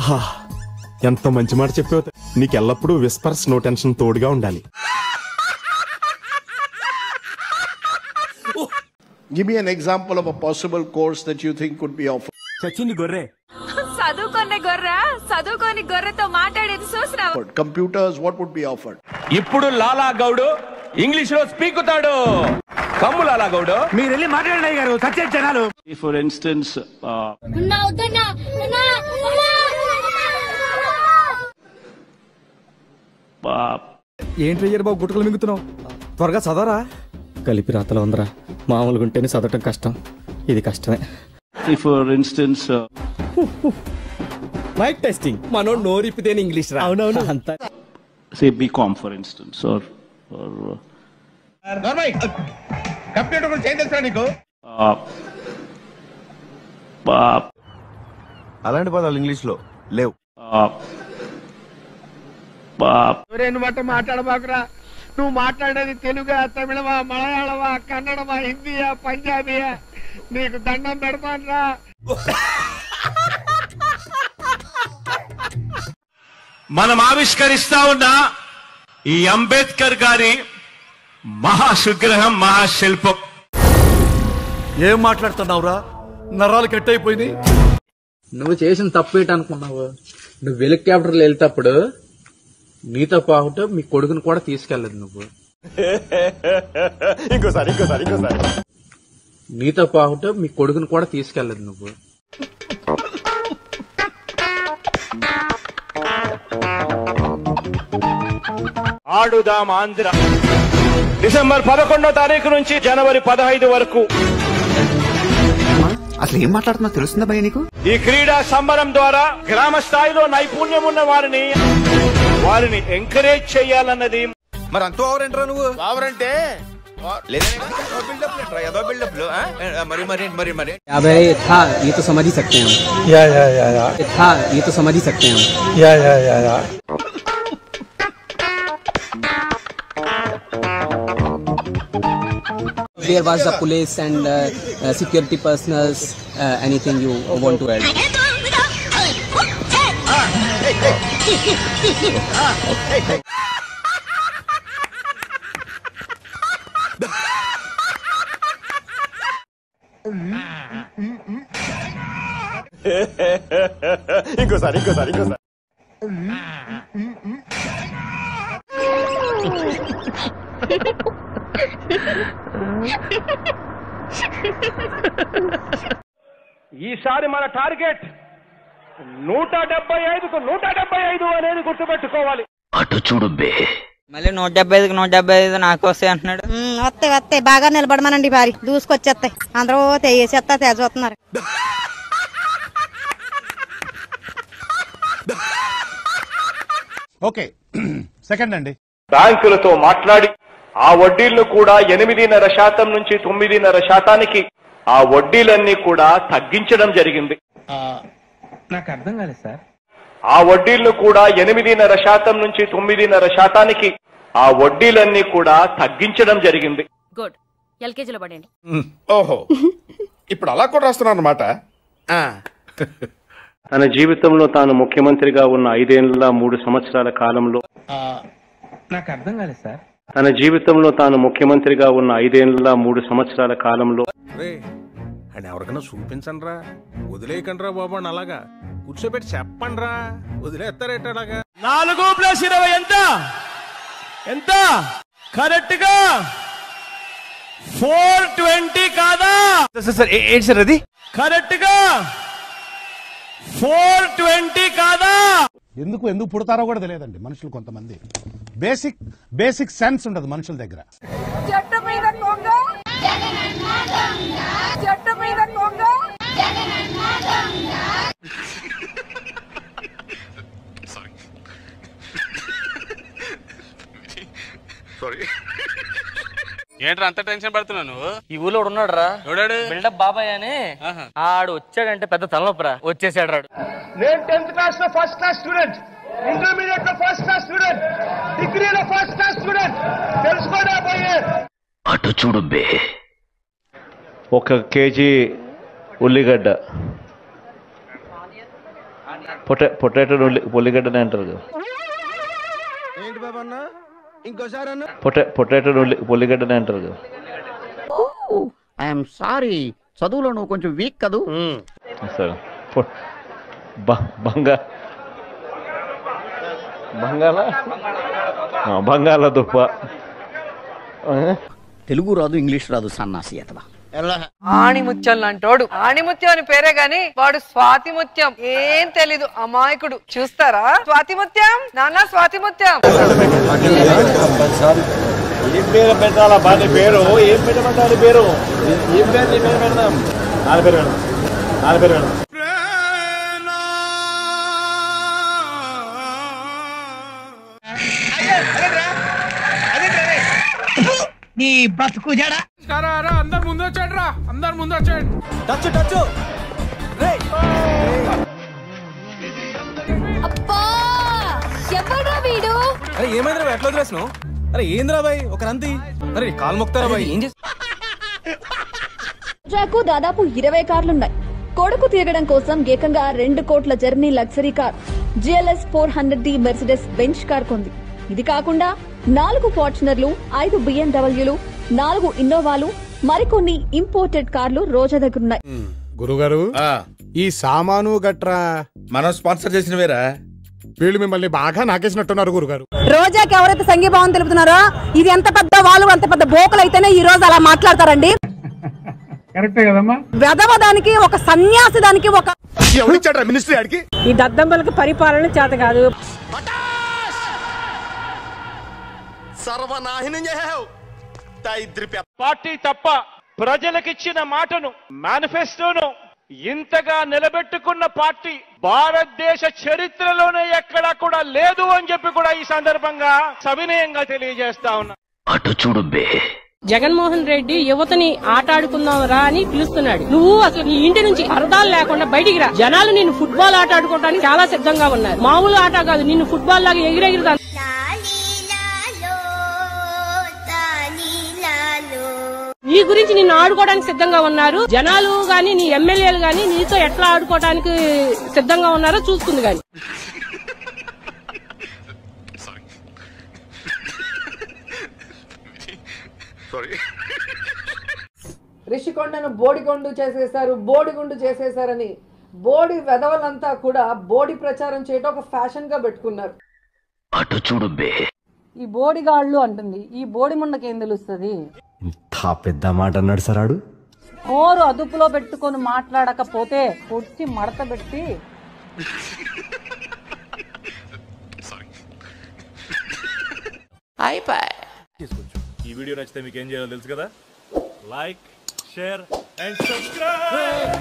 ఆహా, ఎంత మంచి మాట చెప్పావు. నీకు ఎల్లప్పుడూ విస్పర్స్ నో టెన్షన్ తోడుగా ఉండాలి. Give me an example of a possible course that you think could be offered. చచ్చింది గొర్రె. చదువుకొని గొర్రెతో మాట్లాడేది చూసినావా? Computers, what would be offered? ఇప్పుడు లాలా గౌడు ఇంగ్లీష్ లో స్పీకుతాడు. కమ్ము లాలా గౌడు, మీరు వెళ్ళి మాట్లాడండి గారు, చచ్చే జనాలు. For instance, ఏంటి అయ్యారు బాబు గుట్టుకలు మింగుతున్నావు? త్వరగా చదవరా. కలిపి రాతలో ఉందరా, మామూలుగా ఉంటేనే చదవటం కష్టం, ఇది కష్టమే. for instance, మైక్ టెస్టింగ్, మనోడు నోరిప్పితేనే ఇంగ్లీష్ రా. అవునవును, అంతా. say BCom for instance, or computer గురించి ఏం తెలుసా నీకు? అలాంటి పదాలు ఇంగ్లీష్ లో లేవు. నువ్వు మాట్లాడబాకురా. నువ్వు మాట్లాడేది తెలుగా, తమిళమా, మలయాళమా, కన్నడమా, హిందీయా, పంజాబీయా? నీకు దండం పెడతానురా. మనం ఆవిష్కరిస్తా ఉన్న ఈ అంబేద్కర్ గారి మహాశుగ్రహం, మహాశిల్పం. ఏం మాట్లాడుతున్నావురా? నరాలు కట్ అయిపోయింది. నువ్వు చేసిన తప్పు ఏంటనుకున్నావు? నువ్వు హెలికాప్టర్లో వెళ్తేప్పుడు నీతో పాటు మీ కొడుకుని కూడా తీసుకెళ్ళదు. నువ్వు ఇంకోసారి నీతో పాటు మీ కొడుకుని కూడా తీసుకెళ్ళదు. నువ్వు ఆడుదాం ఆంధ్ర. డిసెంబర్ 11వ తారీఖు నుంచి జనవరి 15 వరకు అసలు ఏం మాట్లాడుతున్నా తెలుస్తుందా భయ్య నీకు? ఈ క్రీడా సంబరం ద్వారా గ్రామ స్థాయిలో నైపుణ్యం ఉన్న వారిని ఎంకరేజ్ చేయాలన్నది. మరి అంత ఓవర్ ఏంట్రా నువ్వు? ఓవర్ అంటే మరి अबे था ये तो समझ ही सकते हैं. था ये तो समझ ही सकते हैं. There was the police and security personals. Anything you want to add? ఇంకోసారి ఈసారి మన టార్గెట్ 175కు 175 అనేది గుర్తుపెట్టుకోవాలి. అటు చూడు బే. మళ్ళీ 175కి 175 నాకు వస్తాయి అంటున్నాడు. వస్తాయి బాగా నిలబడమనండి, భారీ దూసుకొచ్చేస్తాయి. అందరూ తెగేసేస్తా తెగచూస్తున్నారు. ఓకే, సెకండ్ అండి. బ్యాంకులతో మాట్లాడి ఆ వడ్డీలను కూడా 8.5% నుంచి 9.5%కి ఆ వడ్డీలన్నీ కూడా తగ్గించడం జరిగింది. నాకు అర్థం కాలేదు సార్. ఆ వడ్డీలను కూడా 8.5% నుంచి 9.5%కి ఆ వడ్డీలన్నీ కూడా తగ్గించడం జరిగింది. గుడ్, ఎల్కేజీలో పడండి. ఓహో, ఇప్పుడు అలా కూడా రాస్తున్నారు అన్నమాట. తన జీవితంలో తాను ముఖ్యమంత్రిగా ఉన్న 5 ఏళ్ల 3 సంవత్సరాల కాలంలో నాకు అర్థం కాలేదు సార్. తన జీవితంలో తాను ముఖ్యమంత్రిగా ఉన్న 5 ఏళ్ల 3 సంవత్సరాల కాలంలో అండ్ ఎవరికైనా చూపించండి రా, వదిలేయకండి రా బాబు అని. అలాగా కూర్చోబెట్టి చెప్పండి రా, వదిలేస్తారేట అలాగా. 4+20 ఎంత? కరెక్ట్ గా 420 కాదా? సార్ ఏంటి సార్ అది? కరెక్ట్ గా 420 కాదా? ఎందుకు పుడతారో కూడా తెలియదండి మనుషులు. కొంతమంది బేసిక్ సెన్స్ ఉండదు మనుషుల దగ్గర. ఏంట్రా అంత టెన్షన్ పడుతున్నావు నువ్వు? ఈ ఊళ్ళో ఉన్నాడు రా, ఎవడాడు? బిల్డప్ బాబాయ్ అని. ఆడు వచ్చాడంటే పెద్ద తలనొప్పరా, వచ్చేసాడు రాడు. నేను 10th క్లాస్ లో ఫస్ట్ క్లాస్ స్టూడెంట్, ఇంటర్మీడియట్ లో ఫస్ట్ క్లాస్ స్టూడెంట్, డిగ్రీలో ఫస్ట్ క్లాస్ స్టూడెంట్. తెలుసుకోడా పోయే. అటు చూడు బే. 1 కేజీ ఉల్లిగడ్డ, పొటాటో పొల్లిగడ్డనే అంటారు కదా. ఏంటి బాబా అన్న ఇంకోసారి అన్న పొటాటో పొల్లిగడ్డనే అంటారు కదా. ఐఎమ్ సారీ, చదువులో నువ్వు కొంచెం వీక్ కదూ. సరే, బంగాళదుంప. తెలుగు రాదు, ఇంగ్లీష్ రాదు, సన్నాసి అతవా. ఆణిముత్యం అంటోడు. ఆణిముత్యం అని పేరే గాని వాడు స్వాతిముత్యం. ఏం తెలీదు, అమాయకుడు. చూస్తారా స్వాతిముత్యం? నాన్న స్వాతిముత్యం. ఏం పేరు పెట్టాలా బాని పేరు? ఏం పెట్టమంటారు పేరు? ఏం పేరు నీ పేరు పెడదాం? ఆడ పేరు పెడదాం, ఆడ పేరు పెడదాం. నీ బతుకు జడా. అందరు ముందు వచ్చాడు రా, అందరు ముందు వచ్చాడు. టచ్ అబ్బా ఎవడ్రా వీడు? అరే ఏమైందిరా ఎట్లా వదిలేసినావు? అరే ఏందిరా బాయ్ ఒక రంతి. అరే కాలు మొక్తారా బాయ్? ఏం రాకు దాదాపు 20 కార్లున్నాయి. కొడుకు తిరగడం కోసం ఏకంగా 2 కోట్ల journey luxury car GLS 400D Mercedes bench car కొంది. ఇది కాకుండా 4 ఫార్చునర్లు, 5 BMWలు, 4 ఇన్నోవాలు, మరికొన్ని ఇంపోర్టెడ్ కార్లు రోజా దగ్గరున్నాయి. గురుగారు, ఈ సామాను గట్రా మనం స్పాన్సర్ చేసినవేరా? వీళ్ళు మిమ్మల్ని బాగా నాకేసినట్టున్నారు గురుగారు. రోజాకి ఎవరైతే సంఘీభావం తెలుపుతున్నారో ఇది ఎంత పెద్ద వాళ్ళు అంత పెద్ద బోకలు అయితేనే ఈ రోజు అలా మాట్లాడతారండి. కరెక్టే కదమ్మా. వెదవదానికి ఒక సన్యాసి దానికి ఒక ఎవరిచ్చాడ్రా మినిస్ట్రీ ఆడికి? ఈ దద్దమ్మలకి పరిపాలన చేత కాదు. సర్వనాశనం చేసావు. పార్టీ తప్ప ప్రజలకిచ్చిన మాటను, మేనిఫెస్టోను ఇంతగా నిలబెట్టుకున్న పార్టీ భారతదేశ చరిత్రలోనే ఎక్కడా కూడా లేదు అని చెప్పి కూడా ఈ సందర్భంగా సవినయంగా తెలియజేస్తా ఉన్నా. అటు చూడు బే. జగన్మోహన్ రెడ్డి యువతని ఆట ఆడుకుందాం రా అని పిలుస్తున్నాడు. నువ్వు అసలు నీ ఇంటి నుంచి అర్థాలు లేకుండా బయటికి రా. జనాలు నిన్ను ఫుట్బాల్ ఆట ఆడుకోవడానికి చాలా సిద్ధంగా ఉన్నారు. మామూలు ఆట కాదు, నిన్ను ఫుట్బాల్ లాగా ఎగిరెగిరి నీ గురించి నిన్ను ఆడుకోవడానికి సిద్ధంగా ఉన్నారు. జనాలు గాని నీ ఎమ్మెల్యేలు గాని నీతో ఎట్లా ఆడుకోవడానికి సిద్ధంగా ఉన్నారో చూస్తుంది గాని. రిషికొండను బోడిగుండు చేసేశారని బోడి వెధవలంతా కూడా బోడి ప్రచారం చేయడం ఒక ఫ్యాషన్ గా పెట్టుకున్నారు. అటు చూడు బే. ఈ బోడిగాళ్ళు అంటుంది, ఈ బోడి ముండకేం తెలుస్తుంది? పెద్ద మాట అన్నాడు సరాడు. ఓరు అదుపులో పెట్టుకొని మాట్లాడకపోతే కొట్టి మడత పెట్టి ఈ వీడియో నచ్చితే మీకు ఏం చేయాలో తెలుసు కదా. Like, share and subscribe.